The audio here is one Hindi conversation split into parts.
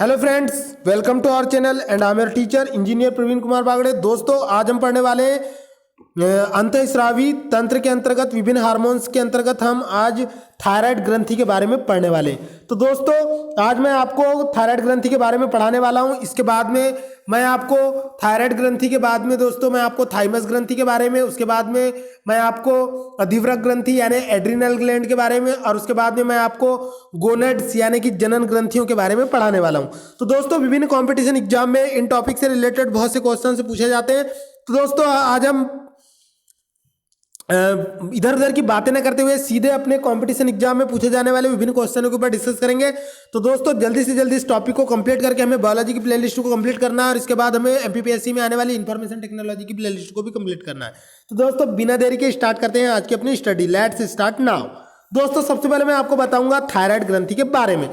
Hello friends, welcome to our channel and I am your teacher engineer Praveen Kumar Bagde. दोस्तों, आज हम पढ़ने वाले हैं अंतःस्रावी तंत्र के अंतर्गत विभिन्न हार्मोन्स के अंतर्गत हम आज थायराइड ग्रंथि के बारे में पढ़ने वाले हैं। तो दोस्तों, आज मैं आपको थायराइड ग्रंथि के बारे में पढ़ाने वाला हूं। इसके बाद में मैं आपको थायराइड ग्रंथि के बाद में दोस्तों मैं आपको थाइमस ग्रंथि के बारे में, उसके बाद में मैं आपको अधिवृक्क ग्रंथि यानी एड्रिनल ग्लैंड के बारे में, और उसके बाद में मैं आपको गोनेड्स यानी कि जनन ग्रंथियों के बारे में पढ़ाने वाला हूं। तो दोस्तों, विभिन्न कॉम्पिटिशन एग्जाम में इन टॉपिक से रिलेटेड बहुत से क्वेश्चन पूछे जाते हैं। तो दोस्तों, आज हम इधर उधर की बातें न करते हुए सीधे अपने कंपटीशन एग्जाम में पूछे जाने वाले विभिन्न क्वेश्चनों के ऊपर डिस्कस करेंगे। तो दोस्तों, जल्दी से जल्दी इस टॉपिक को कंप्लीट करके हमें बायोलॉजी की प्लेलिस्ट को कंप्लीट करना है, और इसके बाद हमें एमपीपीएससी में आने वाली इंफॉर्मेशन टेक्नोलॉजी की प्लेलिस्ट को भी कंप्लीट करना है। तो दोस्तों, बिना देरी के स्टार्ट करते हैं आज की अपनी स्टडी। Let's start now. दोस्तों, सबसे पहले मैं आपको बताऊंगा थायराइड ग्रंथि के बारे में।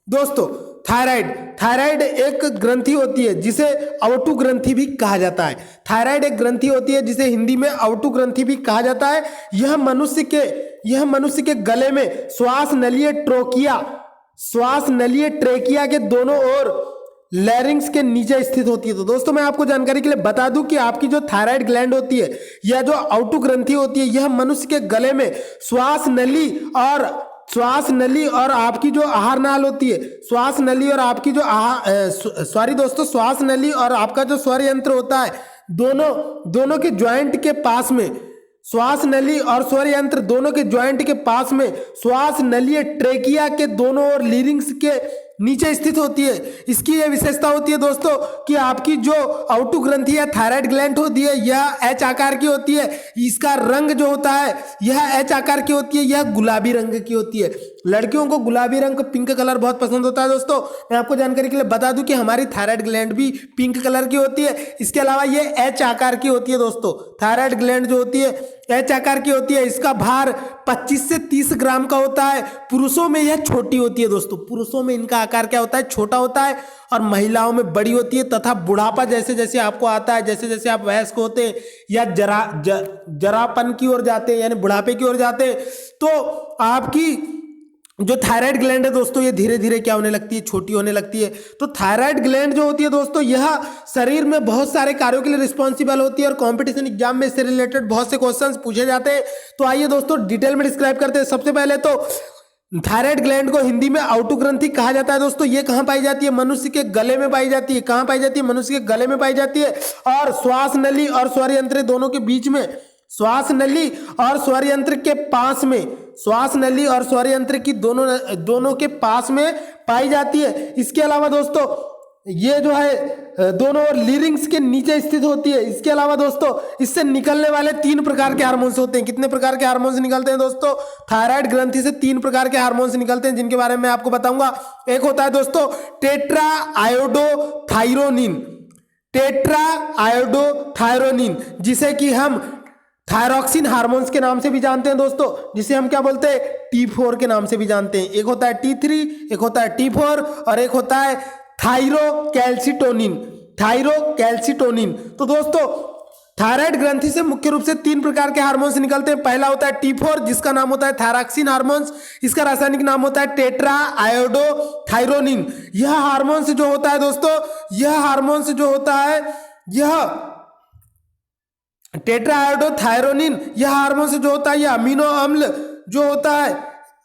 दोस्तों, थायराइड एक ग्रंथि होती है जिसे अवटु ग्रंथि भी कहा जाता है। थायराइड एक ग्रंथि होती है जिसे हिंदी में अवटु ग्रंथि भी कहा जाता है। यह मनुष्य के गले में श्वास नलिये ट्रेकिया के दोनों ओर लैरिंग्स के नीचे स्थित होती है। तो दोस्तों, मैं आपको जानकारी के लिए बता दूं कि आपकी जो थायराइड ग्लैंड होती है या जो अवटु ग्रंथि होती है, यह मनुष्य के गले में श्वास नली और आपकी जो आहार नाल होती है, श्वास नली और आपकी जो श्वास नली और आपका जो स्वर यंत्र होता है, दोनों के ज्वाइंट के पास में, श्वास नली और स्वर यंत्र दोनों के ज्वाइंट के पास में श्वास नली ट्रेकिया के दोनों ओर लिरिंग्स के नीचे स्थित होती है। इसकी यह विशेषता होती है दोस्तों कि आपकी जो अवटु ग्रंथि या थायराइड ग्लैंड होती है, यह एच आकार की होती है। इसका रंग जो होता है यह एच आकार की होती है, यह गुलाबी रंग की होती है। लड़कियों को गुलाबी रंग, पिंक कलर बहुत पसंद होता है। दोस्तों, मैं आपको जानकारी के लिए बता दूं कि हमारी थायराइड ग्लैंड भी पिंक कलर की होती है। इसके अलावा यह एच आकार की होती है। दोस्तों, थायराइड ग्लैंड जो होती है एच आकार की होती है। इसका भार 25 से 30 ग्राम का होता है। पुरुषों में यह छोटी होती है। दोस्तों, पुरुषों में इनका आकार क्या होता है? छोटा होता है, और महिलाओं में बड़ी होती है। तथा बुढ़ापा जैसे जैसे आपको आता है, जैसे जैसे आप वयस्क होते हैं या जरापन की ओर जाते हैं यानी बुढ़ापे की ओर जाते हैं, तो आपकी जो थायराइड ग्लैंड है दोस्तों, ये धीरे धीरे क्या होने लगती है? छोटी होने लगती है। तो थायराइड ग्लैंड जो होती है दोस्तों, यह शरीर में बहुत सारे कार्यों के लिए रिस्पॉन्सिबल होती है, और कंपटीशन एग्जाम में इससे रिलेटेड बहुत से क्वेश्चंस पूछे जाते हैं। तो आइए दोस्तों, डिटेल में डिस्क्राइब करते हैं। सबसे पहले तो थायराइड ग्लैंड को हिंदी में अवटु ग्रंथि कहा जाता है। दोस्तों, ये कहां पाई जाती है? मनुष्य के गले में पाई जाती है। कहां पाई जाती है? मनुष्य के गले में पाई जाती है। और श्वास नली और स्वर यंत्र दोनों के बीच में, श्वास नली और स्वर यंत्र के पास में, श्वास नली और स्वर यंत्र की दोनों के पास में पाई जाती है। इसके अलावा दोस्तों, ये जो है दोनों ओर लिरिंग्स के नीचे स्थित होती है। इसके अलावा दोस्तों, इससे निकलने वाले 3 प्रकार के हार्मोन्स होते हैं। कितने प्रकार के हार्मोन्स निकलते हैं दोस्तों? थायराइड ग्रंथि से 3 प्रकार के हार्मोन्स निकलते हैं, जिनके बारे में मैं आपको बताऊंगा। एक होता है दोस्तों टेट्रा आयोडोथायरोनिन, जिसे कि हम थायरॉक्सिन हार्मोन्स के नाम से भी जानते हैं दोस्तों, जिसे हम क्या बोलते हैं? T4 के नाम से भी जानते हैं। एक होता है T3, एक होता है T4, और एक होता है थायरोकैल्सिटोनिन। तो दोस्तों, थायराइड ग्रंथि से मुख्य रूप से 3 प्रकार के हार्मोन्स निकलते हैं। पहला होता है T4, जिसका नाम होता है थायरॉक्सिन हार्मोन्स। इसका रासायनिक नाम होता है टेट्रा आयोडोथायरोनिन। यह हार्मोन्स जो होता है दोस्तों, टेट्रा आयोडोथायरोनिन, यह हार्मोन जो होता है, यह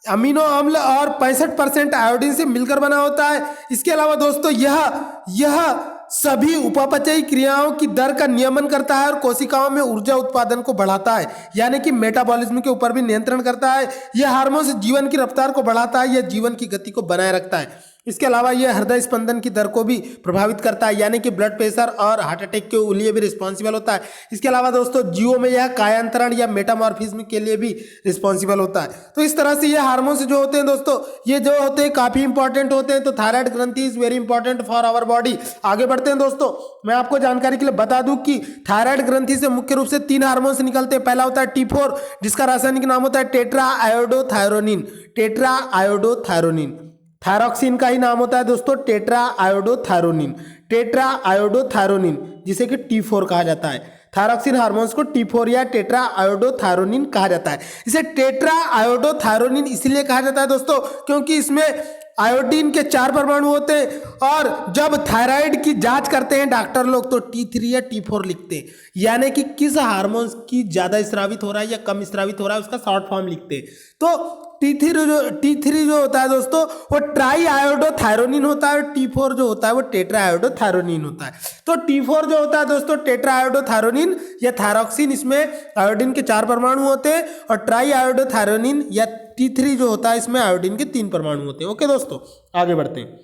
अमीनो अम्ल और 65% आयोडीन से मिलकर बना होता है। इसके अलावा दोस्तों, यह सभी उपापचयी क्रियाओं की दर का नियमन करता है और कोशिकाओं में ऊर्जा उत्पादन को बढ़ाता है, यानी कि मेटाबॉलिज्म के ऊपर भी नियंत्रण करता है। यह हार्मोन जीवन की रफ्तार को बढ़ाता है, यह जीवन की गति को बनाए रखता है। इसके अलावा यह हृदय स्पंदन की दर को भी प्रभावित करता है, यानी कि ब्लड प्रेशर और हार्ट अटैक के लिए भी रिस्पॉन्सिबल होता है। इसके अलावा दोस्तों, जीवों में यह कायांतरण या मेटामॉर्फिज्म के लिए भी रिस्पॉन्सिबल होता है। तो इस तरह से ये हार्मोन्स जो होते हैं दोस्तों, ये जो होते हैं काफी इंपॉर्टेंट होते हैं। तो थायराइड ग्रंथि is very important for our body. आगे बढ़ते हैं दोस्तों, मैं आपको जानकारी के लिए बता दूं कि थायराइड ग्रंथि से मुख्य रूप से 3 हार्मोन्स निकलते हैं। पहला होता है T4, जिसका रासायनिक नाम होता है टेट्रा आयोडोथायरोनिन। थायरॉक्सिन का ही नाम होता है दोस्तों टेट्रा आयोडोथायरोनिन, जिसे कि T4 कहा जाता है। थायरॉक्सिन हार्मोन्स को T4 या टेट्रा आयोडोथायरोनिन कहा जाता है। इसे टेट्रा आयोडोथायरोनिन इसलिए कहा जाता है दोस्तों क्योंकि इसमें आयोडीन के 4 परमाणु होते हैं, और जब थायराइड की जांच करते हैं डॉक्टर लोग तो T3 या T4 लिखते हैं, यानी कि किस हार्मोन की ज्यादा स्रावित हो रहा है या कम स्रावित हो रहा है उसका शॉर्ट फॉर्म लिखते हैं। तो T3 जो होता है दोस्तों वो ट्राई आयोडोथायरोनिन होता है, और T4 जो होता है वो टेट्रा आयोडोथायरोनिन होता है। तो T4 जो होता है दोस्तों टेट्रा आयोडोथायरोनिन या थायरॉक्सिन, इसमें आयोडीन के 4 परमाणु होते हैं, और ट्राई आयोडोथायरोनिन या T3 जो होता है इसमें आयोडीन के 3 परमाणु होते हैं। ओके दोस्तों, आगे बढ़ते हैं।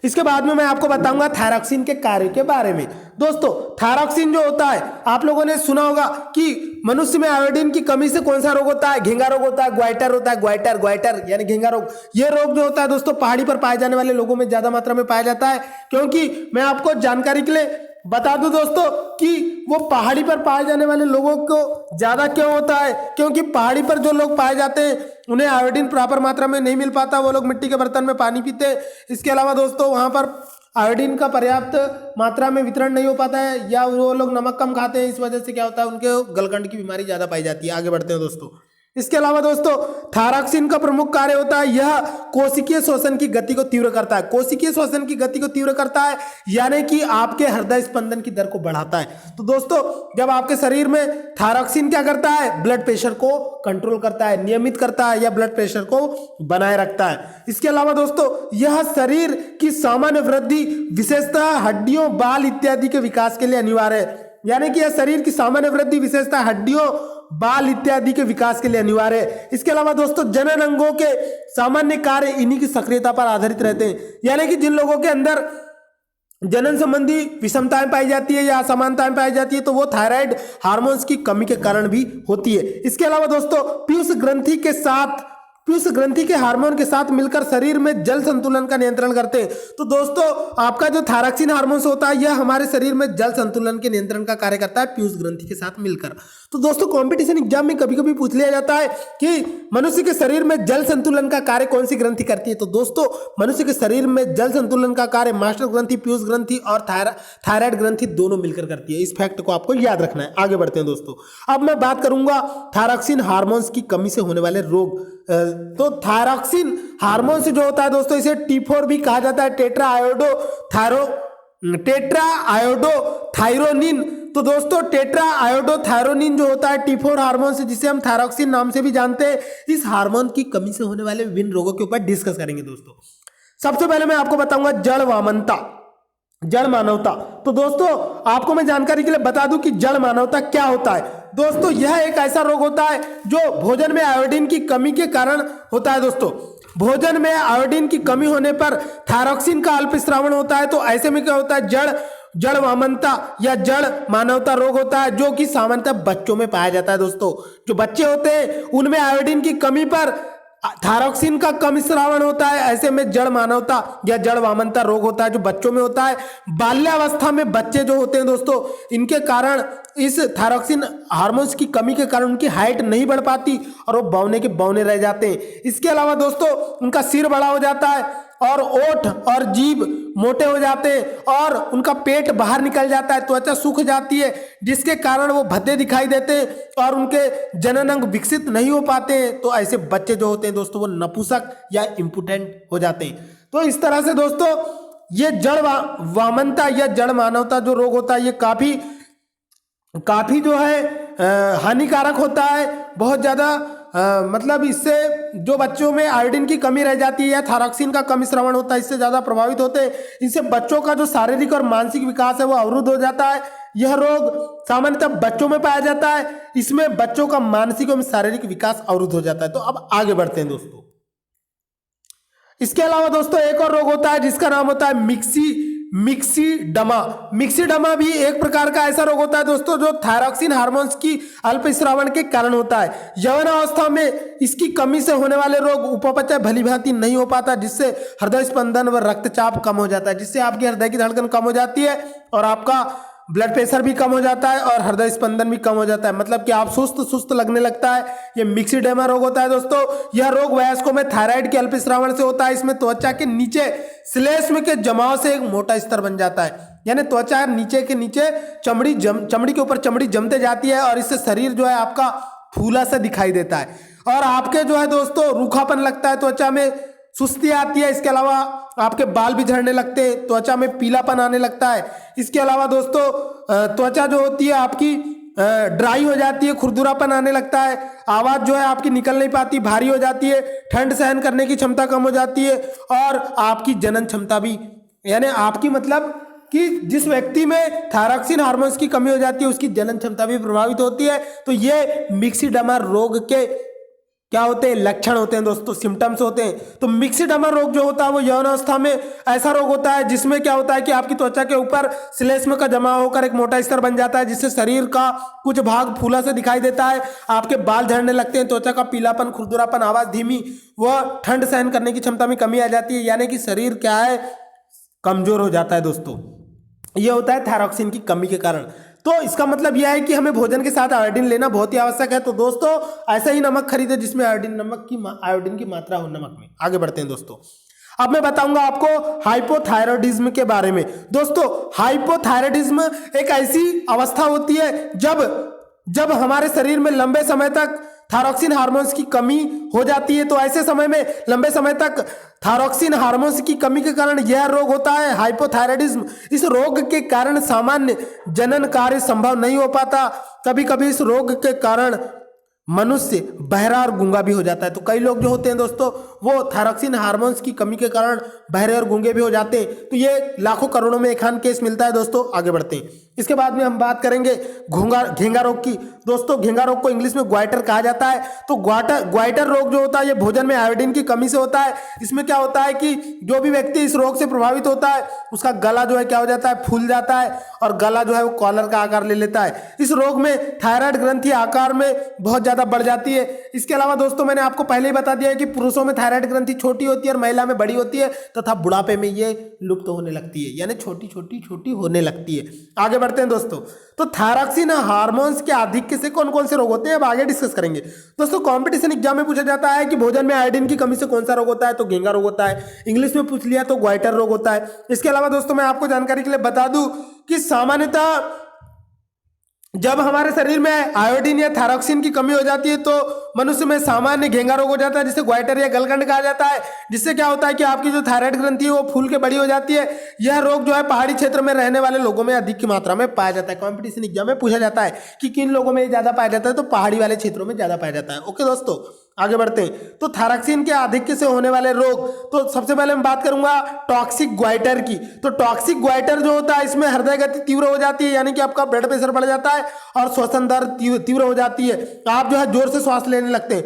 इसके बाद में मैं आपको बताऊंगा थायरॉक्सिन के कार्य के बारे में। दोस्तों थायरॉक्सिन जो होता है, आप लोगों ने सुना होगा कि मनुष्य में आयोडीन की कमी से कौन सा रोग होता है, घेंगा रोग होता है, ग्वाइटर होता है, ग्वाइटर यानी घेंगा रोग। ये रोग जो होता है दोस्तों पहाड़ी पर पाए जाने वाले लोगों में ज्यादा मात्रा में पाया जाता है, क्योंकि मैं आपको जानकारी के लिए बता दूं दोस्तों कि वो पहाड़ी पर पाए जाने वाले लोगों को ज्यादा क्यों होता है, क्योंकि पहाड़ी पर जो लोग पाए जाते हैं उन्हें आयोडीन प्रॉपर मात्रा में नहीं मिल पाता, वो लोग मिट्टी के बर्तन में पानी पीते हैं। इसके अलावा दोस्तों वहां पर आयोडीन का पर्याप्त मात्रा में वितरण नहीं हो पाता है, या वो लोग नमक कम खाते हैं, इस वजह से क्या होता है उनके गलकंड की बीमारी ज्यादा पाई जाती है। आगे बढ़ते हैं दोस्तों। इसके अलावा दोस्तों थायरॉक्सिन का प्रमुख कार्य होता है यह कोशिकीय श्वसन की गति को तीव्र करता है। कोशिकीय श्वसन की गति को तीव्र करता है यानी कि आपके हृदय स्पंदन की दर को बढ़ाता है। तो दोस्तों जब आपके शरीर में थायरॉक्सिन क्या करता है, ब्लड प्रेशर को कंट्रोल करता है, नियमित करता है, या ब्लड प्रेशर को बनाए रखता है। इसके अलावा दोस्तों यह शरीर की सामान्य वृद्धि विशेषतः हड्डियों, बाल इत्यादि के विकास के लिए अनिवार्य है, यानी कि यह शरीर की सामान्य वृद्धि विशेषतः हड्डियों, बाल इत्यादि के विकास के लिए अनिवार्य है। इसके अलावा दोस्तों जनन अंगों के सामान्य कार्य इन्हीं की सक्रियता पर आधारित रहते हैं, यानी कि जिन लोगों के अंदर जनन संबंधी विषमताएं पाई जाती है या असमानताएं पाई जाती है तो वो थायराइड हार्मोन्स की कमी के कारण भी होती है। इसके अलावा दोस्तों पीयूष ग्रंथि के हार्मोन के साथ मिलकर शरीर में जल संतुलन का नियंत्रण करते हैं। तो दोस्तों आपका जो थायरॉक्सिन हार्मोन होता है यह हमारे शरीर में जल संतुलन के नियंत्रण का कार्य करता है पीयूष ग्रंथि के साथ मिलकर। तो दोस्तों कंपटीशन एग्जाम में कभी कभी पूछ लिया जाता है कि मनुष्य के शरीर में जल संतुलन का कार्य कौन सी ग्रंथि करती है। तो दोस्तों मनुष्य के शरीर में जल संतुलन का कार्य मास्टर ग्रंथि, पीयूष ग्रंथि और थायराइड ग्रंथि दोनों मिलकर करती है। इस फैक्ट को आपको याद रखना है। आगे बढ़ते हैं दोस्तों। अब मैं बात करूंगा थायरॉक्सिन हार्मोन्स की कमी से होने वाले रोग। तो थायरॉक्सिन हार्मोन से जो होता है दोस्तों इसे T4 भी कहा जाता है, टेट्रा आयोडोथायरोनिन। तो दोस्तों टेट्रा आयोडोथायरोनिन जो होता है T4 हार्मोन से, जिसे हम थायरॉक्सिन नाम से भी जानते हैं, इस हार्मोन की कमी से होने वाले विभिन्न रोगों के ऊपर डिस्कस करेंगे दोस्तों। सबसे पहले मैं आपको बताऊंगा जड़ मानवता। तो दोस्तों आपको मैं जानकारी के लिए बता दूं कि जड़ मानवता क्या होता है। दोस्तों यह एक ऐसा रोग होता है जो भोजन में आयोडीन की कमी के कारण होता है। दोस्तों भोजन में आयोडीन की कमी होने पर थायरॉक्सिन का अल्प स्रावण होता है। तो ऐसे में क्या होता है, जड़ वामनता या जड़ मानवता रोग होता है, जो कि सामान्यतः बच्चों में पाया जाता है। दोस्तों जो बच्चे होते हैं उनमें आयोडीन की कमी पर थायरॉक्सिन का कम स्रावण होता है। ऐसे में जड़ मानवता या जड़ वामनता रोग होता है जो बच्चों में होता है। बाल्यावस्था में बच्चे जो होते हैं दोस्तों, इनके कारण इस थायरॉक्सिन हार्मोन्स की कमी के कारण उनकी हाइट नहीं बढ़ पाती और वो बौने के बौने रह जाते हैं। इसके अलावा दोस्तों उनका सिर बड़ा हो जाता है और ओठ और जीभ मोटे हो जाते हैं और उनका पेट बाहर निकल जाता है, त्वचा सूख जाती है, जिसके कारण वो भद्दे दिखाई देते हैं और उनके जनन अंग विकसित नहीं हो पाते हैं। तो ऐसे बच्चे जो होते हैं दोस्तों वो नपुंसक या इम्पोटेंट हो जाते हैं। तो इस तरह से दोस्तों ये जड़ वामनता या जड़ मानवता जो रोग होता है ये काफी जो है हानिकारक होता है, बहुत ज्यादा मतलब इससे जो बच्चों में आयोडीन की कमी रह जाती है या थायरॉक्सिन का कम श्रवण होता है इससे ज्यादा प्रभावित होते हैं। इससे बच्चों का जो शारीरिक और मानसिक विकास है वो अवरुद्ध हो जाता है। यह रोग सामान्यतः बच्चों में पाया जाता है। इसमें बच्चों का मानसिक और शारीरिक विकास अवरुद्ध हो जाता है। तो अब आगे बढ़ते हैं दोस्तों। इसके अलावा दोस्तों एक और रोग होता है जिसका नाम होता है मिक्सीडमा भी एक प्रकार का ऐसा रोग होता है दोस्तों जो थायरॉक्सिन हार्मोन्स की अल्प स्रावण के कारण होता है। यौनावस्था में इसकी कमी से होने वाले रोग उपापचय भलीभांति नहीं हो पाता, जिससे हृदय स्पंदन व रक्तचाप कम हो जाता है, जिससे आपके हृदय की धड़कन कम हो जाती है और आपका ब्लड प्रेशर भी कम हो जाता है और हृदय स्पंदन भी कम हो जाता है। मतलब कि आप सुस्त लगने लगता है। यह मिक्सीडेमा रोग होता है दोस्तों। यह रोग वयस्कों में थायराइड के अल्प स्रावण से होता है। इसमें त्वचा के नीचे श्लेष्म के जमाव से एक मोटा स्तर बन जाता है, यानी त्वचा नीचे के नीचे चमड़ी के ऊपर चमड़ी जमते जाती है और इससे शरीर जो है आपका फूला सा दिखाई देता है और आपके जो है दोस्तों रूखापन लगता है त्वचा में, सुस्ती आती है। इसके अलावा आपके बाल भी झड़ने लगते हैं, त्वचा में पीलापन आने लगता है। इसके अलावा दोस्तों त्वचा जो होती है आपकी ड्राई हो जाती है, खुरदुरापन आने लगता है, आवाज जो है आपकी निकल नहीं पाती, भारी हो जाती है, ठंड सहन करने की क्षमता कम हो जाती है और आपकी जनन क्षमता भी, यानी आपकी मतलब कि जिस व्यक्ति में थायरॉक्सिन हार्मोन्स की कमी हो जाती है उसकी जनन क्षमता भी प्रभावित होती है। तो ये मिक्सिडमा रोग के क्या होते हैं, लक्षण होते हैं दोस्तों, सिम्टम्स होते हैं। तो मिक्सिडमा रोग जो होता है वो यौनावस्था में ऐसा रोग होता है जिसमें क्या होता है कि आपकी त्वचा के ऊपर श्लेष्म का जमा होकर एक मोटा स्तर बन जाता है, जिससे शरीर का कुछ भाग फूला से दिखाई देता है, आपके बाल झड़ने लगते हैं, त्वचा का पीलापन, खुरदुरापन, आवाज धीमी, वह ठंड सहन करने की क्षमता में कमी आ जाती है, यानी कि शरीर क्या है, कमजोर हो जाता है दोस्तों। यह होता है थायरॉक्सिन की कमी के कारण। तो इसका मतलब यह है कि हमें भोजन के साथ आयोडीन लेना बहुत ही आवश्यक है। तो दोस्तों ऐसा ही नमक खरीदे जिसमें आयोडीन की मात्रा हो नमक में। आगे बढ़ते हैं दोस्तों, अब मैं बताऊंगा आपको हाइपोथायरॉयडिज्म के बारे में। दोस्तों हाइपोथायरॉयडिज्म एक ऐसी अवस्था होती है जब हमारे शरीर में लंबे समय तक थायरॉक्सिन हार्मोन्स की कमी हो जाती है। तो ऐसे समय में लंबे समय तक थायरॉक्सिन हार्मोन्स की कमी के कारण यह रोग होता है हाइपोथायरॉयडिज्म। इस रोग के कारण सामान्य जनन कार्य संभव नहीं हो पाता। कभी कभी इस रोग के कारण मनुष्य बहरा और गूंगा भी हो जाता है। तो कई लोग जो होते हैं दोस्तों वो थायरॉक्सिन हार्मोन्स की कमी के कारण बहरे और गूंगे भी हो जाते हैं। तो ये लाखों करोड़ों में एक आध केस मिलता है दोस्तों। आगे बढ़ते हैं, इसके बाद में हम बात करेंगे घेंगा रोग की। दोस्तों घेंगा रोग को इंग्लिश में ग्वाइटर कहा जाता है। तो ग्वाइटर रोग जो होता है ये भोजन में आयोडीन की कमी से होता है। इसमें क्या होता है कि जो भी व्यक्ति इस रोग से प्रभावित होता है उसका गला जो है क्या हो जाता है, फूल जाता है और गला जो है वो कॉलर का आकार ले लेता है। इस रोग में थायराइड ग्रंथि आकार में बहुत ज्यादा बढ़ जाती है। इसके अलावा दोस्तों मैंने आपको पहले ही बता दिया है कि पुरुषों में थायराइड ग्रंथि छोटी होती है और महिला में बड़ी होती है तथा बुढ़ापे में ये लुप्त होने लगती है, यानी छोटी होने लगती है। आगे बढ़ते हैं दोस्तों, तो थायरॉक्सिन हार्मोन्स के आधिक्य से कौन कौन से रोग होते हैं अब आगे डिस्कस करेंगे। दोस्तों कंपटीशन एग्जाम में पूछा जाता है कि भोजन में आयोडीन की कमी से कौन सा रोग होता है, तो घेंगा रोग होता है। इंग्लिश में पूछ लिया तो ग्वाइटर रोग होता है। इसके अलावा दोस्तों मैं आपको जानकारी के लिए बता दूं कि सामान्यतः जब हमारे शरीर में आयोडीन या थायरॉक्सिन की कमी हो जाती है तो मनुष्य में सामान्य घेंगा रोग हो जाता है, जिसे ग्वाइटर या गलगंड कहा जाता है। जिससे क्या होता है कि आपकी जो थायराइड ग्रंथि है वो फूल के बड़ी हो जाती है। यह रोग जो है पहाड़ी क्षेत्र में रहने वाले लोगों में अधिक की मात्रा में पाया जाता है। कॉम्पिटिशन एग्जाम में पूछा जाता है कि किन लोगों में ज्यादा पाया जाता है, तो पहाड़ी वाले क्षेत्रों में ज्यादा पाया जाता है। ओके दोस्तों आगे बढ़ते हैं, तो थायरॉक्सिन के आधिक्य से होने वाले रोग, तो सबसे पहले मैं बात करूंगा टॉक्सिक ग्वाइटर की। तो टॉक्सिक ग्वाइटर जो होता है इसमें हृदय गति तीव्र हो जाती है, यानी कि आपका ब्लड प्रेशर बढ़ जाता है और श्वसन दर तीव्र हो जाती है। आप जो है जोर से श्वास लेने लगते हैं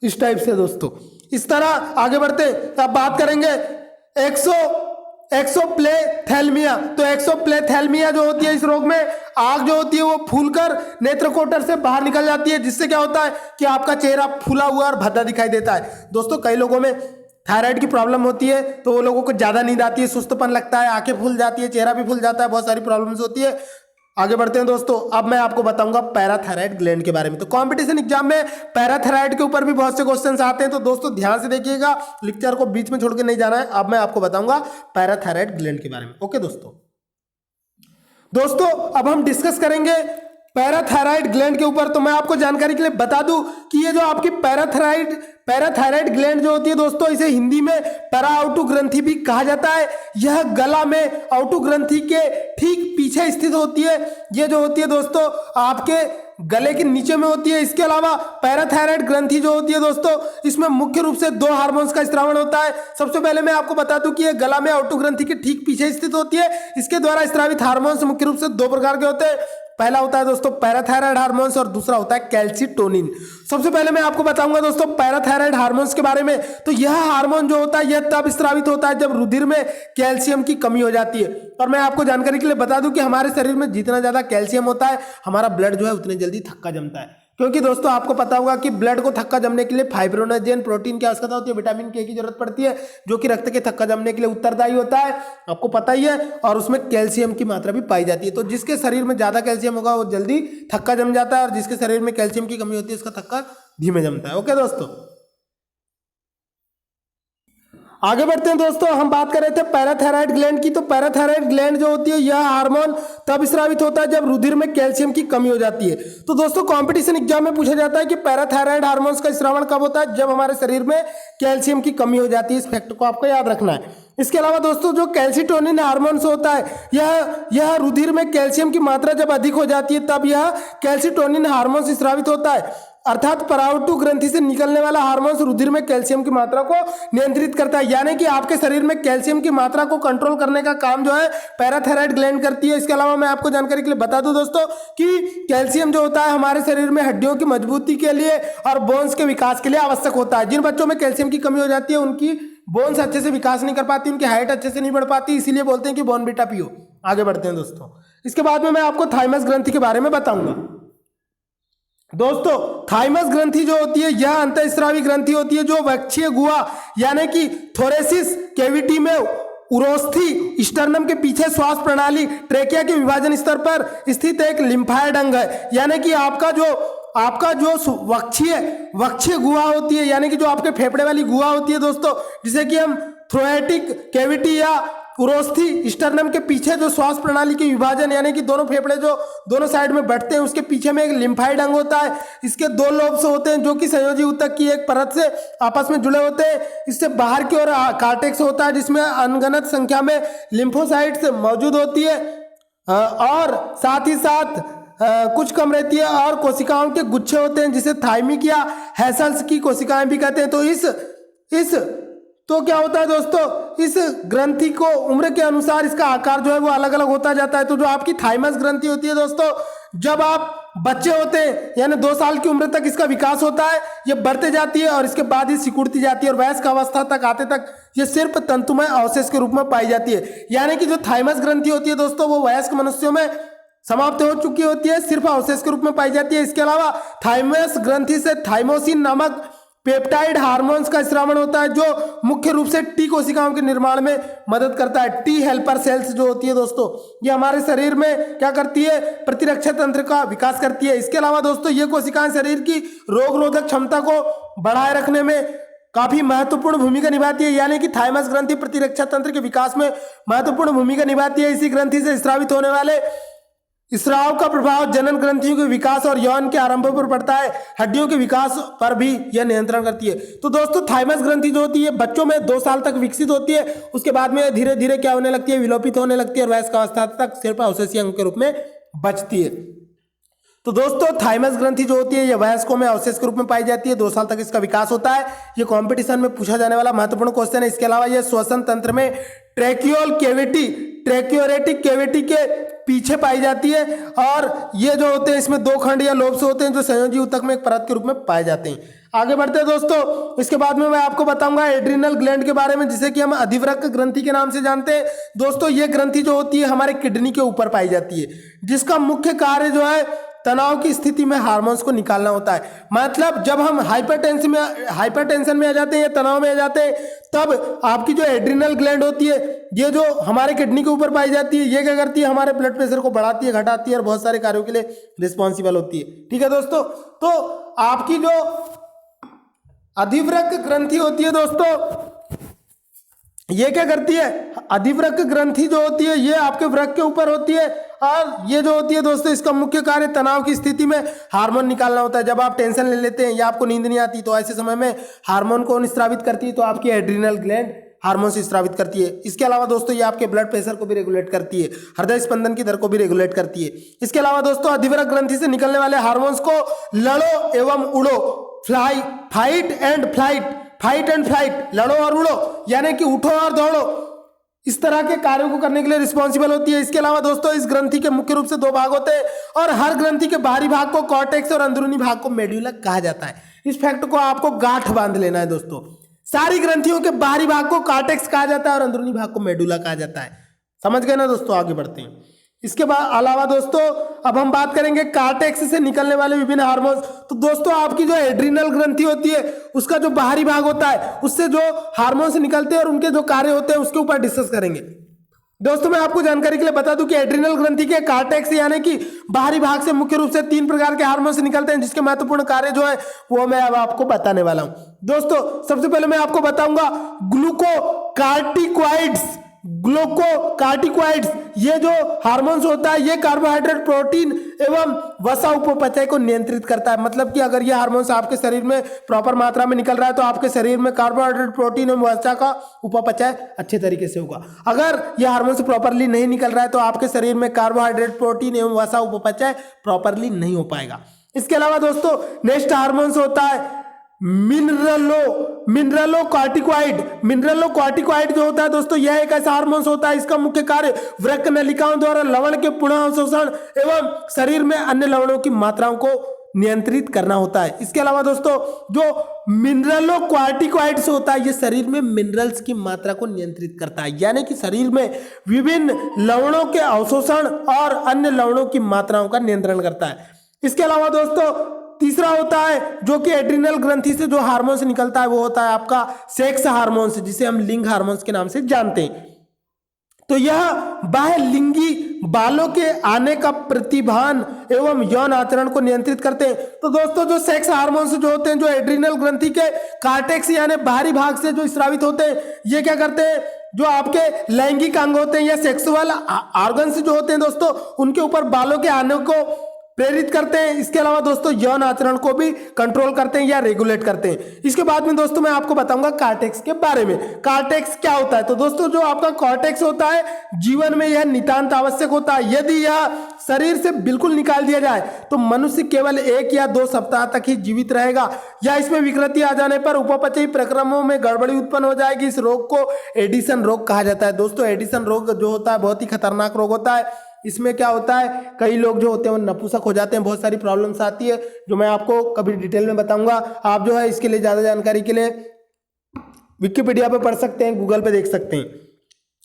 इस टाइप से दोस्तों। इस तरह आगे बढ़ते हैं, अब बात करेंगे एक्सोप्लेथेल्मिया। तो एक्सोप्लेथेल्मिया जो होती है इस रोग में आग जो होती है वो फूलकर नेत्रकोटर से बाहर निकल जाती है, जिससे क्या होता है कि आपका चेहरा फूला हुआ और भद्दा दिखाई देता है। दोस्तों कई लोगों में थायराइड की प्रॉब्लम होती है तो वो लोगों को ज्यादा नींद आती है, सुस्तपन लगता है, आंखें फूल जाती है, चेहरा भी फूल जाता है, बहुत सारी प्रॉब्लम्स होती है। आगे बढ़ते हैं दोस्तों, अब मैं आपको बताऊंगा पैराथायराइड ग्लैंड के बारे में। तो कंपटीशन एग्जाम में पैराथायराइड के ऊपर भी बहुत से क्वेश्चंस आते हैं, तो दोस्तों ध्यान से देखिएगा, लेक्चर को बीच में छोड़ के नहीं जाना है। अब मैं आपको बताऊंगा पैराथायराइड ग्लैंड के बारे में। ओके दोस्तों अब हम डिस्कस करेंगे पैराथायराइड ग्लैंड के ऊपर। तो मैं आपको जानकारी के लिए बता दूं कि ये जो आपकी पैराथायराइड ग्लैंड जो होती है दोस्तों, इसे हिंदी में पैराआउटू ग्रंथि भी कहा जाता है। यह गला में आउटू ग्रंथि के ठीक पीछे स्थित होती है। ये जो होती है दोस्तों आपके गले के नीचे में होती है। इसके अलावा पैराथायराइड ग्रंथि जो होती है दोस्तों, इसमें मुख्य रूप से 2 हार्मोन्स का स्रावण होता है। सबसे पहले मैं आपको बता दूं कि ये गला में आउटू ग्रंथि के ठीक पीछे स्थित होती है। इसके द्वारा स्रावित हार्मोन्स मुख्य रूप से 2 प्रकार के होते हैं। पहला होता है दोस्तों पैराथायराइड हार्मोन्स और दूसरा होता है कैल्सिटोनिन। सबसे पहले मैं आपको बताऊंगा दोस्तों पैराथायराइड हार्मोन्स के बारे में। तो यह हार्मोन जो होता है यह तब स्रावित होता है जब रुधिर में कैल्शियम की कमी हो जाती है। और मैं आपको जानकारी के लिए बता दूं कि हमारे शरीर में जितना ज्यादा कैल्शियम होता है हमारा ब्लड जो है उतने जल्दी थक्का जमता है। क्योंकि दोस्तों आपको पता होगा कि ब्लड को थक्का जमने के लिए फाइब्रोनोजेन प्रोटीन की आवश्यकता होती है, विटामिन के की जरूरत पड़ती है, जो कि रक्त के थक्का जमने के लिए उत्तरदायी होता है, आपको पता ही है। और उसमें कैल्शियम की मात्रा भी पाई जाती है। तो जिसके शरीर में ज्यादा कैल्शियम होगा वो जल्दी थक्का जम जाता है, और जिसके शरीर में कैल्शियम की कमी होती है उसका थक्का धीमे जमता है। ओके दोस्तों आगे बढ़ते हैं दोस्तों, हम बात कर रहे थे पैराथायराइड ग्लैंड की। तो पैराथायराइड ग्लैंड जो होती है यह हार्मोन तब स्रावित होता है जब रुधिर में कैल्शियम की कमी हो जाती है। तो दोस्तों कंपटीशन एग्जाम में पूछा जाता है कि पैराथायराइड हार्मोन्स का स्रावण कब होता है, जब हमारे शरीर में कैल्शियम की कमी हो जाती है। इस फैक्ट को आपको याद रखना है। इसके अलावा दोस्तों जो कैल्सिटोनिन हार्मोन्स होता है यह रुधिर में कैल्शियम की मात्रा जब अधिक हो जाती है तब यह कैल्सिटोनिन हार्मोन्स स्रावित होता है। अर्थात परावर्तु ग्रंथि से निकलने वाला हार्मोन्स रुधिर में कैल्शियम की मात्रा को नियंत्रित करता है, यानी कि आपके शरीर में कैल्शियम की मात्रा को कंट्रोल करने का काम जो है पैराथायराइड ग्लैंड करती है। इसके अलावा मैं आपको जानकारी के लिए बता दूं दोस्तों कि कैल्शियम जो होता है हमारे शरीर में हड्डियों की मजबूती के लिए और बोन्स के विकास के लिए आवश्यक होता है। जिन बच्चों में कैल्शियम की कमी हो जाती है उनकी बोन्स अच्छे से विकास नहीं कर पाती, उनकी हाइट अच्छे से नहीं बढ़ पाती, इसीलिए बोलते हैं कि बॉर्नविटा पियो। आगे बढ़ते हैं दोस्तों, इसके बाद में मैं आपको थाइमस ग्रंथि के बारे में बताऊंगा। दोस्तों थाइमस ग्रंथि जो होती है यह अंतःस्रावी ग्रंथि होती है जो वक्षीय गुहा यानी कि थोरेसिस कैविटी में उरोस्थी स्टर्नम के पीछे श्वास प्रणाली ट्रेकिया के विभाजन स्तर पर स्थित एक लिम्फाइड अंग है। यानी कि आपका जो वक्षीय गुहा होती है, यानी कि जो आपके फेफड़े वाली गुहा होती है दोस्तों, जिसे कि हम थ्रोएटिक कैविटी या उरोस्थी स्टर्नम के पीछे जो श्वास प्रणाली के विभाजन यानी कि दोनों फेफड़े जो दोनों साइड में बैठते हैं उसके पीछे में एक लिम्फाइड अंग होता है। इसके दो लोब्स होते हैं जो कि संयोजी ऊतक की एक परत से आपस में जुड़े होते हैं। इससे बाहर की ओर कार्टेक्स होता है जिसमें अनगनत संख्या में लिम्फोसाइट्स मौजूद होती है और साथ ही साथ कुछ कम रहती है और कोशिकाओं के गुच्छे होते हैं जिसे थाइमिक या हैसल्स की कोशिकाएं भी कहते हैं। तो क्या होता है दोस्तों, इस ग्रंथि को उम्र के अनुसार इसका आकार जो है वो अलग अलग होता जाता है। तो जो आपकी थाइमस ग्रंथि होती है दोस्तों, जब आप बच्चे होते हैं यानी 2 साल की उम्र तक इसका विकास होता है, ये बढ़ते जाती है और इसके बाद ही सिकुड़ती जाती है और वयस्क अवस्था तक आते तक ये सिर्फ तंतुमय अवशेष के रूप में पाई जाती है। यानी कि जो थाइमस ग्रंथि होती है दोस्तों वो वयस्क मनुष्यों में समाप्त हो चुकी होती है, सिर्फ अवशेष के रूप में पाई जाती है। इसके अलावा थाइमस ग्रंथि से थाइमोसिन नामक पेप्टाइड हार्मोन्स का स्रावण होता है जो मुख्य रूप से टी कोशिकाओं के निर्माण में मदद करता है। टी हेल्पर सेल्स जो होती है दोस्तों ये हमारे शरीर में क्या करती है, प्रतिरक्षा तंत्र का विकास करती है। इसके अलावा दोस्तों ये कोशिकाएं शरीर की रोग रोधक क्षमता को बढ़ाए रखने में काफी महत्वपूर्ण भूमिका निभाती है। यानी कि थाइमस ग्रंथि प्रतिरक्षा तंत्र के विकास में महत्वपूर्ण भूमिका निभाती है। इसी ग्रंथि से स्रावित होने वाले स्राव का प्रभाव जनन ग्रंथियों के विकास और यौन के आरंभ पर पड़ता है। हड्डियों के विकास पर भी यह नियंत्रण करती है। तो दोस्तों थाइमस ग्रंथि जो होती है बच्चों में 2 साल तक विकसित होती है, उसके बाद में धीरे धीरे क्या होने लगती है, विलोपित होने लगती है और वयस्क अवस्था तक सिर्फ अवशेषीय अंग के रूप में बचती है। तो दोस्तों थाइमस ग्रंथि जो होती है ये वयस्कों में अवशेष के रूप में पाई जाती है। 2 साल तक इसका विकास होता है। ये कंपटीशन में पूछा जाने वाला महत्वपूर्ण क्वेश्चन है। इसके अलावा ये श्वसन तंत्र में ट्रैकियोरेटिक कैविटी के पीछे पाई जाती है और ये जो होते हैं इसमें 2 खंड या लोब्स होते हैं जो संयोजी ऊतक में एक परत के रूप में पाए जाते हैं। आगे बढ़ते हैं दोस्तों, इसके बाद में मैं आपको बताऊंगा एड्रिनल ग्लैंड के बारे में जिसे कि हम अधिवृक्क ग्रंथि के नाम से जानते हैं। दोस्तों ये ग्रंथि जो होती है हमारे किडनी के ऊपर पाई जाती है, जिसका मुख्य कार्य जो है तनाव की स्थिति में हार्मोन्स को निकालना होता है। मतलब जब हम हाइपरटेंशन में आ जाते हैं या तनाव में आ जाते हैं तब आपकी जो एड्रिनल ग्लैंड होती है ये जो हमारे किडनी के ऊपर पाई जाती है ये क्या करती है, हमारे ब्लड प्रेशर को बढ़ाती है, घटाती है और बहुत सारे कार्यों के लिए रिस्पॉन्सिबल होती है। ठीक है दोस्तों, तो आपकी जो अधिवृक्क ग्रंथि होती है दोस्तों ये क्या करती है, अधिवृक्क ग्रंथि जो होती है ये आपके वृक्क के ऊपर होती है और ये जो होती है दोस्तों इसका मुख्य कार्य तनाव की स्थिति में हार्मोन निकालना होता है। जब आप टेंशन ले लेते हैं या आपको नींद नहीं आती तो ऐसे समय में हार्मोन कौन स्रावित करती है, तो आपकी एड्रिनल ग्लैंड हार्मोन से स्रावित करती है। इसके अलावा दोस्तों ये आपके ब्लड प्रेशर को भी रेगुलेट करती है, हृदय स्पंदन की दर को भी रेगुलेट करती है। इसके अलावा दोस्तों अधिवृक्क ग्रंथि से निकलने वाले हार्मोन्स को लड़ो एवं उड़ो, फाइट एंड फ्लाइट, लड़ो और उड़ो यानी कि उठो और दौड़ो, इस तरह के कार्यों को करने के लिए रिस्पॉन्सिबल होती है। इसके अलावा दोस्तों इस ग्रंथि के मुख्य रूप से 2 भाग होते हैं और हर ग्रंथि के बाहरी भाग को कॉर्टेक्स और अंदरूनी भाग को मेड्यूला कहा जाता है। इस फैक्ट को आपको गांठ बांध लेना है दोस्तों, सारी ग्रंथियों के बाहरी भाग को कॉर्टेक्स कहा जाता है और अंदरूनी भाग को मेडुला कहा जाता है। समझ गए ना दोस्तों, आगे बढ़ते हैं। इसके बाद अलावा दोस्तों अब हम बात करेंगे कॉर्टेक्स से निकलने वाले विभिन्न हार्मोन्स। तो दोस्तों आपकी जो एड्रिनल ग्रंथि होती है उसका जो बाहरी भाग होता है उससे जो हार्मोन्स निकलते हैं और उनके जो कार्य होते हैं उसके ऊपर डिस्कस करेंगे। दोस्तों मैं आपको जानकारी के लिए बता दूं कि एड्रिनल ग्रंथि के कॉर्टेक्स यानी कि बाहरी भाग से मुख्य रूप से 3 प्रकार के हार्मोन्स निकलते हैं, जिसके महत्वपूर्ण कार्य जो है वो मैं अब आपको बताने वाला हूं। दोस्तों सबसे पहले मैं आपको बताऊंगा ग्लूकोकार्टिकॉइड्स। ग्लूकोकार्टिकॉइड्स ये जो हार्मोन्स होता है ये कार्बोहाइड्रेट, प्रोटीन एवं वसा उपपचय को नियंत्रित करता है। मतलब कि अगर ये हार्मोन्स आपके शरीर में प्रॉपर मात्रा में निकल रहा है तो आपके शरीर में कार्बोहाइड्रेट, प्रोटीन एवं वसा का उपपचय अच्छे तरीके से होगा। अगर ये हार्मोन्स प्रॉपरली नहीं निकल रहा है तो आपके शरीर में कार्बोहाइड्रेट, प्रोटीन एवं वसा उपपचय प्रॉपरली नहीं हो पाएगा। इसके अलावा दोस्तों नेक्स्ट हार्मोन्स होता है मिनरलोकॉर्टिकॉइड। मिनरलोकॉर्टिकॉइड जो होता है दोस्तों यह एक ऐसा हार्मोन होता है, इसका मुख्य कार्य वृक्क नलिकाओं द्वारा लवण के पुनः अवशोषण एवं शरीर में अन्य लवणों की मात्राओं को नियंत्रित करना होता है। इसके अलावा दोस्तों जो मिनरलोकॉर्टिकॉइड्स होता है ये शरीर में मिनरल्स की मात्रा को नियंत्रित करता है, यानी कि शरीर में विभिन्न लवणों के अवशोषण और अन्य लवणों की मात्राओं का नियंत्रण करता है। इसके अलावा दोस्तों तीसरा होता है जो कि एड्रिनल ग्रंथि से जो हार्मोन्स निकलता है वो होता है आपका सेक्स हार्मोन्स, जिसे हम लिंग हार्मोन्स के नाम से जानते हैं। तो यह बाह्य लिंगी बालों के आने का प्रतिभान एवं यौन आचरण को नियंत्रित करते हैं। तो दोस्तों जो सेक्स हार्मोन्स जो होते हैं जो एड्रिनल ग्रंथि के कॉर्टेक्स यानी बाहरी भाग से जो स्रावित होते हैं ये क्या करते हैं, जो आपके लैंगिक अंग होते हैं या सेक्सुअल ऑर्गन्स जो होते हैं दोस्तों उनके ऊपर बालों के आने को प्रेरित करते हैं। इसके अलावा दोस्तों यौन आचरण को भी कंट्रोल करते हैं या रेगुलेट करते हैं। इसके बाद में दोस्तों मैं आपको बताऊंगा कॉर्टेक्स के बारे में। कॉर्टेक्स क्या होता है, तो दोस्तों जो आपका कॉर्टेक्स होता है जीवन में यह नितांत आवश्यक होता है। यदि यह शरीर से बिल्कुल निकाल दिया जाए तो मनुष्य केवल 1 या 2 सप्ताह तक ही जीवित रहेगा, या इसमें विकृति आ जाने पर उपपचयी प्रक्रमों में गड़बड़ी उत्पन्न हो जाएगी। इस रोग को एडिसन रोग कहा जाता है। दोस्तों एडिसन रोग जो होता है बहुत ही खतरनाक रोग होता है। इसमें क्या होता है, कई लोग जो होते हैं वो नपुंसक हो जाते हैं, बहुत सारी प्रॉब्लम्स आती है जो मैं आपको कभी डिटेल में बताऊंगा। आप जो है इसके लिए ज़्यादा जानकारी के लिए विकिपीडिया पे पढ़ सकते हैं, गूगल पे देख सकते हैं।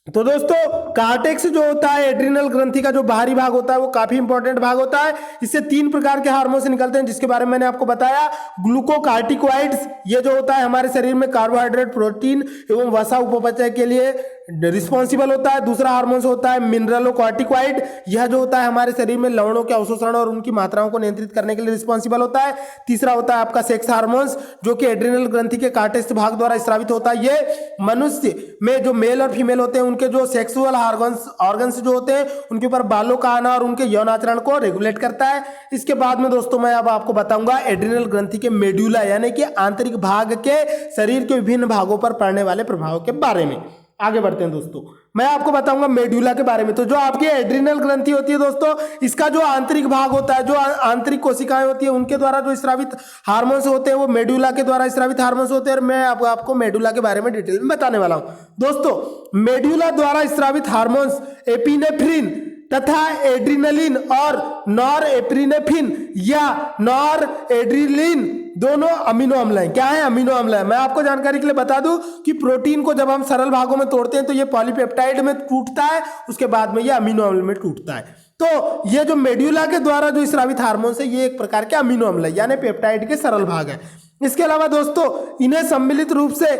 तो दोस्तों कॉर्टेक्स जो होता है एड्रिनल ग्रंथि का जो बाहरी भाग होता है वो काफी इंपॉर्टेंट भाग होता है। इससे 3 प्रकार के हार्मोन्स निकलते हैं जिसके बारे में मैंने आपको बताया। ग्लूकोकार्टिकॉइड्स ये जो होता है हमारे शरीर में कार्बोहाइड्रेट, प्रोटीन एवं वसा उपपचय के लिए रिस्पॉन्सिबल होता है। दूसरा हार्मोन्स होता है मिनरलोकॉर्टिकॉइड, यह जो होता है हमारे शरीर में लवणों के अवशोषण और उनकी मात्राओं को नियंत्रित करने के लिए रिस्पॉन्सिबल होता है। तीसरा होता है आपका सेक्स हार्मोन्स जो कि एड्रिनल ग्रंथि के कॉर्टेक्स भाग द्वारा स्रावित होता है। ये मनुष्य में जो मेल और फीमेल होते हैं उनके जो सेक्सुअल ऑर्गन्स जो होते हैं उनके ऊपर बालों का आना और उनके यौन आचरण को रेगुलेट करता है। इसके बाद में दोस्तों मैं अब आपको बताऊंगा एड्रिनल ग्रंथि के मेड्यूला यानी कि आंतरिक भाग के शरीर के विभिन्न भागों पर पड़ने वाले प्रभाव के बारे में। आगे बढ़ते हैं दोस्तों, मैं आपको बताऊंगा मेड्यूला के बारे में। तो जो आपकी एड्रिनल ग्रंथि होती है दोस्तों इसका जो आंतरिक भाग होता है, जो आंतरिक कोशिकाएं होती है उनके द्वारा जो स्रावित हार्मोन्स होते हैं वो मेड्यूला के द्वारा स्रावित हार्मोन्स होते हैं। और मैं आपको मेड्यूला के बारे में डिटेल में बताने वाला हूं। दोस्तों मेड्यूला द्वारा स्रावित हार्मोन्स एपिनेफ्रिन तथा एड्रिनलिन और नॉर एप्रिनेफ्रिन या नॉर एड्रिलिन दोनों अमीनो अम्ल हैं। क्या है, अमीनो अम्ल है। मैं आपको जानकारी के लिए बता दूं कि प्रोटीन को जब हम सरल भागों में तोड़ते हैं तो ये पॉलीपेप्टाइड में टूटता है, उसके बाद में ये अमीनो अम्ल में टूटता है। तो ये जो मेड्यूला के द्वारा जो स्रावित हार्मोन्स है ये एक प्रकार के अमीनो अम्ल है यानी पेप्टाइड के सरल भाग है। इसके अलावा दोस्तों इन्हें सम्मिलित रूप से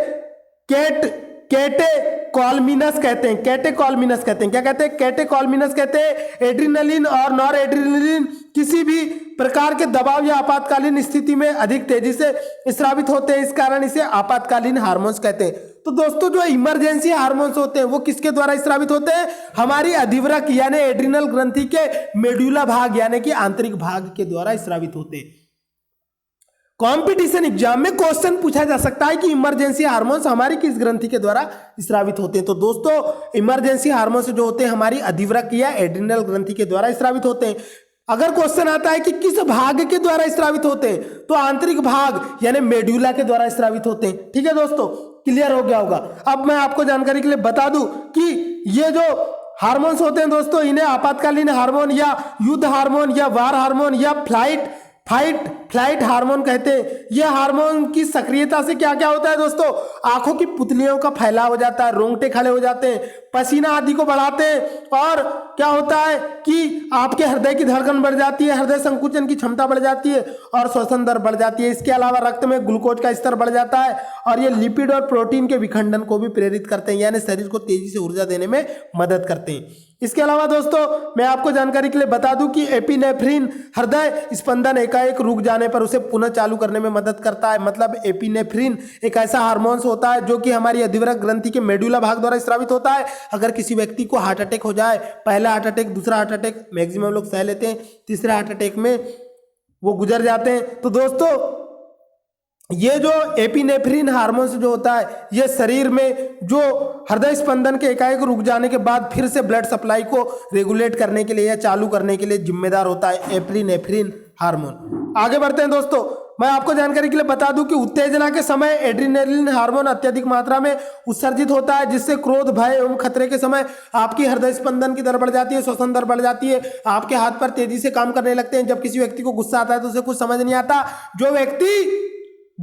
कैटेकॉलमिनस कहते हैं। कैटेकॉलमिनस कहते हैं, क्या कहते हैं, कैटेकॉलमिनस कहते हैं। एड्रिनलिन और नॉर एड्रिनलिन किसी भी प्रकार के दबाव या आपातकालीन स्थिति में अधिक तेजी से स्रावित होते हैं, इस कारण इसे आपातकालीन हार्मोन्स कहते हैं। तो दोस्तों जो इमरजेंसी हार्मोन्स होते हैं वो किसके द्वारा स्रावित होते हैं, हमारी अधिवृक्क यानी एड्रिनल ग्रंथि के मेड्यूला भाग यानी कि आंतरिक भाग के द्वारा स्रावित होते हैं। कंपटीशन एग्जाम में क्वेश्चन पूछा जा सकता है कि इमरजेंसी हार्मोन्स हमारी किस ग्रंथि के द्वारा स्रावित होते हैं। तो दोस्तों इमरजेंसी हार्मोन्स जो होते हैं हमारी अधिवृक्क या एड्रिनल ग्रंथि के द्वारा स्रावित होते हैं। अगर क्वेश्चन आता है कि किस भाग के द्वारा स्रावित होते हैं तो आंतरिक भाग यानी मेड्यूला के द्वारा स्रावित होते हैं। ठीक है दोस्तों, क्लियर हो गया होगा। अब मैं आपको जानकारी के लिए बता दूं कि ये जो हार्मोन्स होते हैं दोस्तों इन्हें आपातकालीन हार्मोन या युद्ध हार्मोन या वार हार्मोन या फ्लाइट फ्लाइट हार्मोन कहते हैं। यह हार्मोन की सक्रियता से क्या क्या होता है दोस्तों, आंखों की पुतलियों का फैलाव हो जाता है, रोंगटे खड़े हो जाते हैं, पसीना आदि को बढ़ाते हैं, और क्या होता है कि आपके हृदय की धड़कन बढ़ जाती है, हृदय संकुचन की क्षमता बढ़ जाती है और श्वसन दर बढ़ जाती है। इसके अलावा रक्त में ग्लूकोज का स्तर बढ़ जाता है और ये लिपिड और प्रोटीन के विखंडन को भी प्रेरित करते हैं, यानी शरीर को तेजी से ऊर्जा देने में मदद करते हैं। इसके अलावा दोस्तों मैं आपको जानकारी के लिए बता दूं कि एपिनेफ्रिन हृदय स्पंदन एकाएक रुक जाने पर उसे पुनः चालू करने में मदद करता है। मतलब एपिनेफ्रिन एक ऐसा हार्मोन होता है जो कि हमारी अधिवृक्क ग्रंथि के मेडुला भाग द्वारा स्रावित होता है। अगर किसी व्यक्ति को हार्ट अटैक हो जाए, पहला हार्ट अटैक, दूसरा हार्ट अटैक मैक्सिमम लोग सह लेते हैं, तीसरे हार्ट अटैक में वो गुजर जाते हैं। तो दोस्तों ये जो एपिनेफ्रिन हार्मोन जो होता है ये शरीर में जो हृदय स्पंदन के एकाएक रुक जाने के बाद फिर से ब्लड सप्लाई को रेगुलेट करने के लिए या चालू करने के लिए जिम्मेदार होता है एपिनेफ्रिन हार्मोन। आगे बढ़ते हैं दोस्तों, मैं आपको जानकारी के लिए बता दूं कि उत्तेजना के समय एड्रेनलिन हार्मोन अत्यधिक मात्रा में उत्सर्जित होता है, जिससे क्रोध, भय एवं खतरे के समय आपकी हृदय स्पंदन की दर बढ़ जाती है, श्वसन दर बढ़ जाती है, आपके हाथ पर तेजी से काम करने लगते हैं। जब किसी व्यक्ति को गुस्सा आता है तो उसे कुछ समझ नहीं आता। जो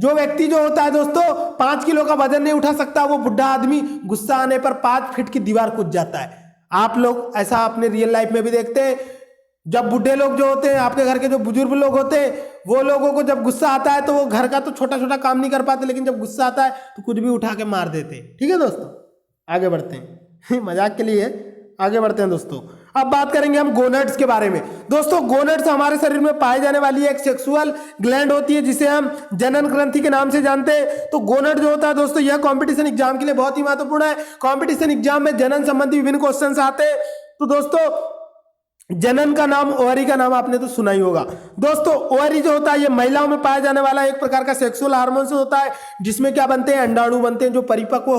व्यक्ति जो होता है दोस्तों 5 किलो का वजन नहीं उठा सकता, वो बुढ़ा आदमी गुस्सा आने पर 5 फीट की दीवार कूद जाता है। आप लोग ऐसा अपने रियल लाइफ में भी देखते हैं। जब बुढ़े लोग जो होते हैं, आपके घर के जो बुजुर्ग लोग होते हैं, वो लोगों को जब गुस्सा आता है तो वो घर का तो छोटा छोटा काम नहीं कर पाते, लेकिन जब गुस्सा आता है तो कुछ भी उठा के मार देते हैं। ठीक है दोस्तों, आगे बढ़ते हैं मजाक के लिए आगे बढ़ते हैं दोस्तों। अब बात करेंगे हम गोनेड्स के बारे में। दोस्तों गोनेड्स हमारे शरीर में पाए जाने वाली एक सेक्सुअल ग्लैंड होती है जिसे हम जनन ग्रंथि के नाम से जानते हैं। तो गोनेड जो होता है दोस्तों यह कंपटीशन एग्जाम के लिए बहुत ही महत्वपूर्ण है। कंपटीशन एग्जाम में जनन संबंधी विभिन्न क्वेश्चंस आते हैं। तो दोस्तों जनन का नाम, ओवरी का नाम आपने तो सुना ही होगा। दोस्तों ओवरी जो होता है ये महिलाओं में पाया जाने वाला एक प्रकार का सेक्सुअल हार्मोन से होता है, जिसमें क्या बनते हैं, अंडाणु बनते हैं, जो परिपक्व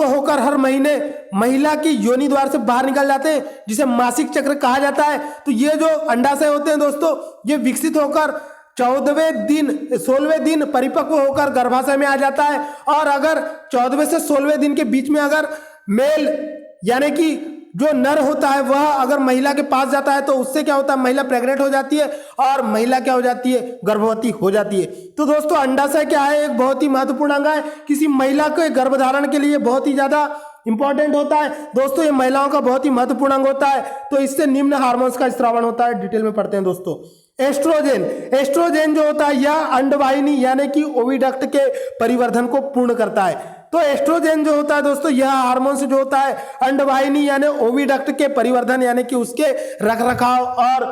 होकर हर महीने महिला की योनि द्वार से बाहर निकल जाते हैं, जिसे मासिक चक्र कहा जाता है। तो ये जो अंडाशय होते हैं दोस्तों ये विकसित होकर 16वें दिन परिपक्व होकर गर्भाशय में आ जाता है। और अगर 14वें से 16वें दिन के बीच में अगर मेल यानी कि जो नर होता है वह अगर महिला के पास जाता है तो उससे क्या होता है, महिला प्रेग्नेंट हो जाती है और महिला क्या हो जाती है, गर्भवती हो जाती है। तो दोस्तों अंडाशय क्या है, एक बहुत ही महत्वपूर्ण अंग है, किसी महिला के गर्भधारण के लिए बहुत ही ज्यादा इंपॉर्टेंट होता है। दोस्तों ये महिलाओं का बहुत ही महत्वपूर्ण अंग होता है। तो इससे निम्न हार्मोन्स का स्रावण होता है, डिटेल में पढ़ते हैं दोस्तों। एस्ट्रोजेन जो होता है यह अंडवाहिनी यानी कि ओविडक्ट के परिवर्धन को पूर्ण करता है। तो एस्ट्रोजेन जो होता है दोस्तों यह हार्मोन जो होता है अंडवाहिनी यानी ओविडक्ट के परिवर्धन यानी कि उसके रखरखाव और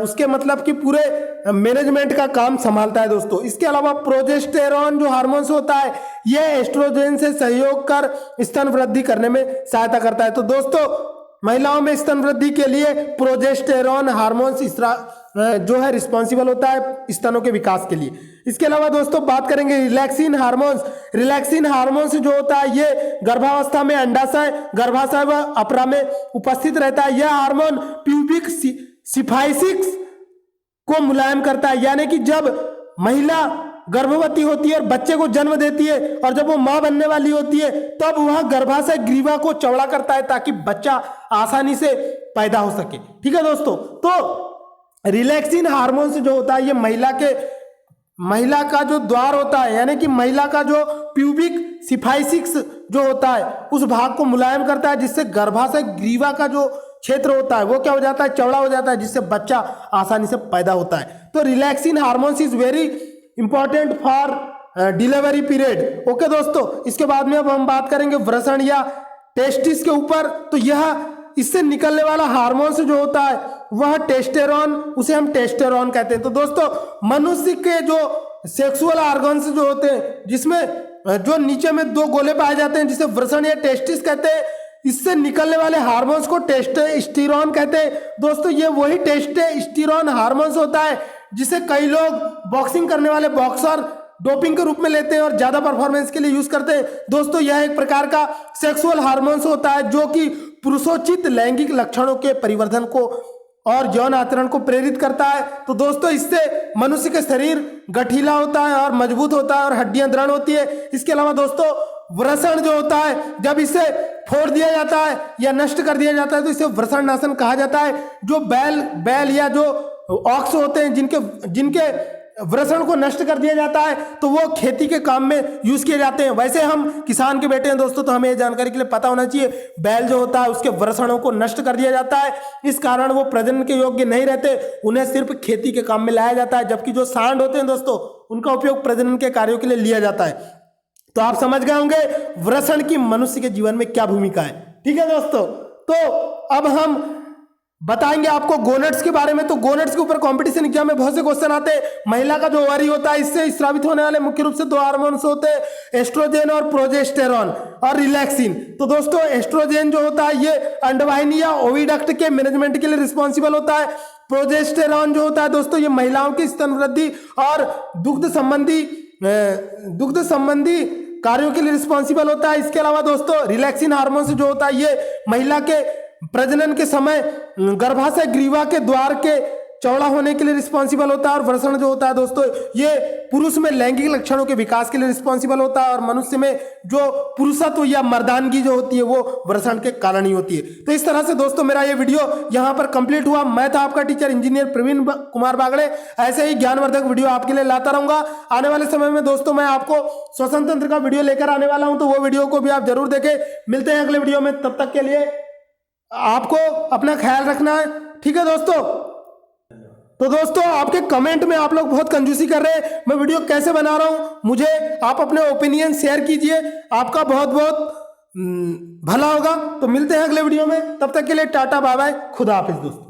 उसके मतलब कि पूरे मैनेजमेंट का काम संभालता है दोस्तों। इसके अलावा प्रोजेस्टेरॉन जो हार्मोन होता है यह एस्ट्रोजेन से सहयोग कर स्तन वृद्धि करने में सहायता करता है। तो दोस्तों महिलाओं में स्तन वृद्धि के लिए प्रोजेस्टेरॉन हार्मोन जो है रिस्पॉन्सिबल होता है स्तनों के विकास के लिए। इसके अलावा दोस्तों बात करेंगे रिलैक्सिन हार्मोन्स जो होता है ये गर्भावस्था में अंडाशय, गर्भाशय व अपरा में उपस्थित रहता है। यह हार्मोन प्यूबिक सिफाइसिस को मुलायम करता है, यानी कि जब महिला गर्भवती होती है और बच्चे को जन्म देती है और जब वो मां बनने वाली होती है तब वह गर्भाशय ग्रीवा को चौड़ा करता है ताकि बच्चा आसानी से पैदा हो सके। ठीक है दोस्तों, तो रिलैक्सिन हार्मोन जो होता है ये महिला का जो द्वार होता है यानी कि महिला का जो प्यूबिक सिफाइसिस जो होता है उस भाग को मुलायम करता है, जिससे गर्भाशय ग्रीवा का जो क्षेत्र होता है वो क्या हो जाता है, चौड़ा हो जाता है, जिससे बच्चा आसानी से पैदा होता है। तो relaxin hormones is very important for delivery period. Okay दोस्तों, इसके बाद में अब हम बात करेंगे वृषण या टेस्टिस के ऊपर। तो यह इससे निकलने वाला हार्मोन्स जो होता है वह टेस्टेरोन, उसे हम टेस्टेरोन कहते हैं। तो दोस्तों मनुष्य के जो सेक्सुअल ऑर्गन्स जो होते हैं जिसमें जो नीचे में 2 गोले पाए जाते हैं जिसे वृषण या टेस्टिस कहते हैं, इससे निकलने वाले हार्मोन्स को टेस्टोस्टेरोन कहते हैं। दोस्तों ये वही टेस्टोस्टेरोन हार्मोन्स होता है जिसे कई लोग बॉक्सिंग करने वाले बॉक्सर डोपिंग के रूप में लेते हैं और ज्यादा परफॉर्मेंस के लिए यूज करते हैं। दोस्तों यह एक प्रकार का सेक्सुअल हार्मोन्स होता है जो कि पुरुषोचित लैंगिक लक्षणों के परिवर्धन को और यौन आचरण को प्रेरित करता है। तो दोस्तों इससे मनुष्य का शरीर गठीला होता है और मजबूत होता है और हड्डियां दृढ़ होती है। इसके अलावा दोस्तों वृषण जो होता है जब इसे फोड़ दिया जाता है या नष्ट कर दिया जाता है तो इसे वृषण नाशन कहा जाता है। जो बैल या जो ऑक्स होते हैं जिनके वृषण को नष्ट कर दिया जाता है, तो वो खेती के काम में यूज किए जाते हैं। वैसे हम किसान के बेटे हैं दोस्तों, तो हमें ये जानकारी के लिए पता होना चाहिए, बैल जो होता है उसके वृषणों को नष्ट कर दिया जाता है, इस कारण वो प्रजनन के योग्य नहीं रहते, उन्हें सिर्फ खेती के काम में लाया जाता है। जबकि जो सांड होते हैं दोस्तों, उनका उपयोग प्रजनन के कार्यों के लिए लिया जाता है। तो आप समझ गए होंगे वृषण की मनुष्य के जीवन में क्या भूमिका है। ठीक है दोस्तों, तो अब हम बताएंगे आपको गोनेड्स के बारे में। तो गोनेड्स के ऊपर कंपटीशन एग्जाम में बहुत से क्वेश्चन आते हैं। महिला का जो ओवरी होता है, इससे स्रावित होने वाले मुख्य रूप से 2 हार्मोन्स होते हैं, एस्ट्रोजन और प्रोजेस्टेरॉन और रिलैक्सिन। तो दोस्तों एस्ट्रोजन जो होता है ये अंडवाहिनी या ओविडक्ट के मैनेजमेंट के लिए रिस्पॉन्सिबल होता है। प्रोजेस्टेरॉन जो होता है दोस्तों, ये महिलाओं की स्तन वृद्धि और दुग्ध संबंधी कार्यों के लिए रिस्पॉन्सिबल होता है। इसके अलावा दोस्तों रिलैक्सिन हार्मोन जो होता है ये महिला के प्रजनन के समय गर्भाशय ग्रीवा के द्वार के चौड़ा होने के लिए रिस्पॉन्सिबल होता है। और वृषण जो होता है दोस्तों, ये पुरुष में लैंगिक लक्षणों के विकास के लिए रिस्पॉन्सिबल होता है, और मनुष्य में जो पुरुषत्व या मर्दानगी जो होती है वो वृषण के कारण ही होती है। तो इस तरह से दोस्तों मेरा ये वीडियो यहाँ पर कंप्लीट हुआ। मैं था आपका टीचर इंजीनियर प्रवीण कुमार बागड़े। ऐसे ही ज्ञानवर्धक वीडियो आपके लिए लाता रहूंगा। आने वाले समय में दोस्तों मैं आपको श्वसन तंत्र का वीडियो लेकर आने वाला हूं, तो वो वीडियो को भी आप जरूर देखें। मिलते हैं अगले वीडियो में, तब तक के लिए आपको अपना ख्याल रखना है। ठीक है दोस्तों। तो दोस्तों आपके कमेंट में आप लोग बहुत कंजूसी कर रहे हैं, मैं वीडियो कैसे बना रहा हूं, मुझे आप अपने ओपिनियन शेयर कीजिए। आपका बहुत बहुत भला होगा। तो मिलते हैं अगले वीडियो में, तब तक के लिए टाटा बाय बाय, खुदा हाफिज दोस्तों।